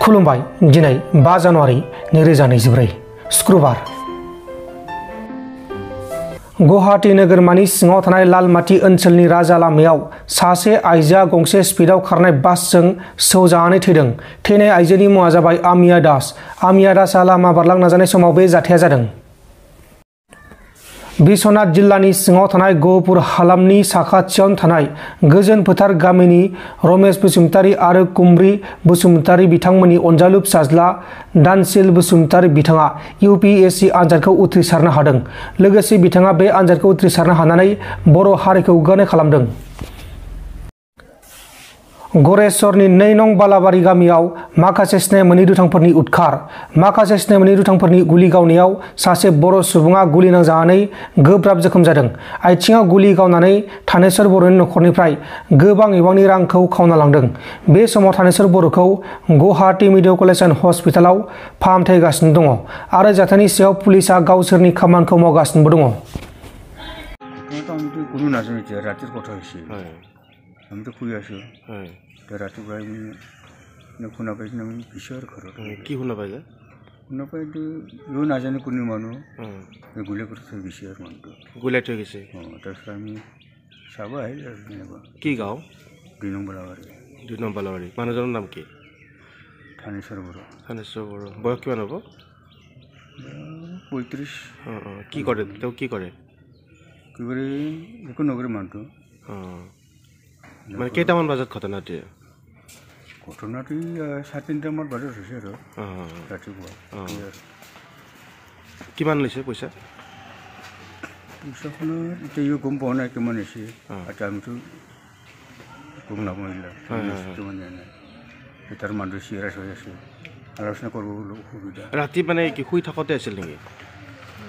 खुलुमबाय दिनै 5 जानुवारि 2024 शुक्रबार गुवाहाटी नोगोरमानि सिङाव थानाय लालमाटी ओनसोलनि राजा लामायाव सासे आइजोआ गंसे स्पिडआव खारनाय बासजों सौजानानै थैदों। थैनाय आइजोनि मुङा जाबाय आमिया दास। आमिया दासआ लामा बारलांनो नाजानाय समाव बे जाथाया जादों। बिश्वनाथ जिल्लानि सिङाव थानाय गहपुर हालामनि साखाथियावनो थानाय गोजोन फोथार गामिनि रमेश बसुमतारी आरो कुमब्रि बसुमतारी बिथांमोननि अनजालु फिसाज्ला दानसिल बसुमतारी बिथाङा UPSC आनजादखौ उथ्रिसारनो हादों। लोगोसे बिथाङा बे आनजादखौ उथ्रिसारनो हानानै बर' हारिखौ गोग्गानाय खालामदों। गरेस्वरनि 2 नं बालाबारि गामियाव माखासे सिनाय मोनै दुथांफोरनि उदखार। माखासे सिनाय मोनै दुथांफोरनि गुलि गावनायाव सासे बर' सुबुङा गुलि नांजानानै गोब्राब जोखोम जादों। आथिङाव गुलि गावनानै थानेश्वर बर'नि न'खरनिफ्राय गोबां बिबांनि रांखौ खावना लांदों। बे समाव थानेश्वर बर'खौ गुवाहाटी मेडिकेल कलेज एन्ड हस्पिटालाव फाहामथाय होगासिनो दङ आरो जाथायनि सायाव पुलिसआ गावसोरनि खामानिखौ मावगासिनोबो दङ। আমি তো শুই আছো ৰাতিপুৱাই শুনা পাইছো আমি পিছৰ ঘৰত কি শুনা পাই যায় শুনা পাইতো ইও নাজানে কোনো মানুহ গুলি কৰি থৈ গৈছে আৰু মানুহটো গুলিয়াই থৈ গৈছে। তাৰপিছত আমি চাব আহিল আৰু তেনেকুৱা। কি গাঁও? 2 নং বালাবাৰী। 2 নং বালাবাৰী। মানুহজনৰ নাম কি? থানেশ্বৰ বড়ো। থানেশ্বৰ বড়ো। বয়স কিমান হ'ব? 35। কি কৰে তেওঁ? কি কৰে? কি কৰি একো নকৰে মানুহটো। মানে কেইটামান বজাত ঘটনাটো? ঘটনাটো 3:30মান বজাত হৈছে আৰু ৰাতিপুৱা। কিমান লৈছে পইচা? পইচাখনত এতিয়া গম পোৱা নাই কিমান হৈছে। আমিতো গম নাপাওঁ কিমান নাই। তাৰ মানুহটো চিৰিয়াছ হৈ আছে, আলোচনা কৰিব অসুবিধা। ৰাতি মানে কি শুই থাকোঁতে আছিল নেকি?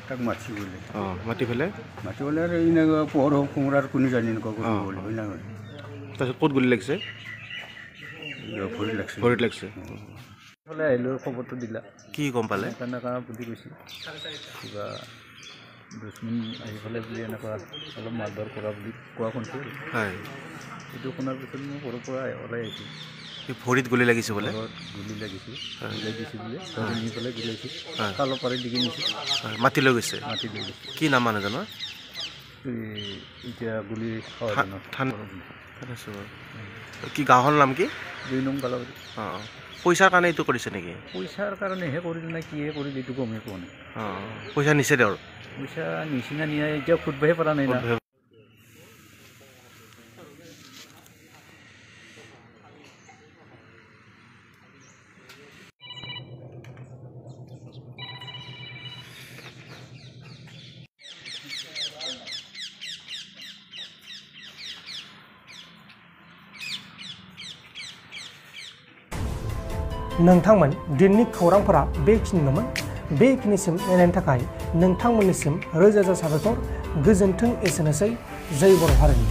তাক মাতি বোলে। মাতি পেলাই আৰু এনেকুৱা পোহৰ কোমোৰাৰ কোনো জানি এনেকুৱা কৰিব বোলে হয় না। তাৰপিছত ক'ত গুলি লাগিছে? ভৰিত লাগিছে। আহিলোঁ, খবৰটো দিলা। কি গম পালে? তেনেকুৱা বুলি কৈছে কিবা দুশ্মন আহি পেলাই বুলি এনেকুৱা অলপ মাৰধৰ কৰা বুলি কোৱা শুনিছোঁ। হয়, সেইটো শুনাৰ পিছত মই ঘৰৰ পৰা ওলাই আহিছোঁ। ভৰিত গুলি লাগিছে বোলে? গুলি লাগিছে, ওলাই দিছে বোলে। নি পেলাই গুলিয়াইছে, কালো পাৰি দিকে নিছে। মাতি লৈ গৈছে? মাতি লৈ গৈছে। কি নাম মানুহজনৰ? এতিয়া গুলি কি গাঁৱৰ নাম কি? 2 নং বালাবাৰী। পইচাৰ কাৰণে এইটো কৰিছে নেকি? পইচাৰ কাৰণেহে কৰিলে নে কিহে কৰিলে এইটো গমেই পোৱা নাই। পইচা নিছে তেওঁৰ? পইচা নিচিনা নিয়া এতিয়া ফুটবাহে পৰা নাই না। नोंथांमोन दिननि खौरांफोरा बेखिनिल'मोन। बेखिनिसिम नायनायनि थाखाय नोंथांमोननिसिम रोजा रोजा साबायखर। गोजोन्थों। एसेनोसै। जय बर' हारिनि।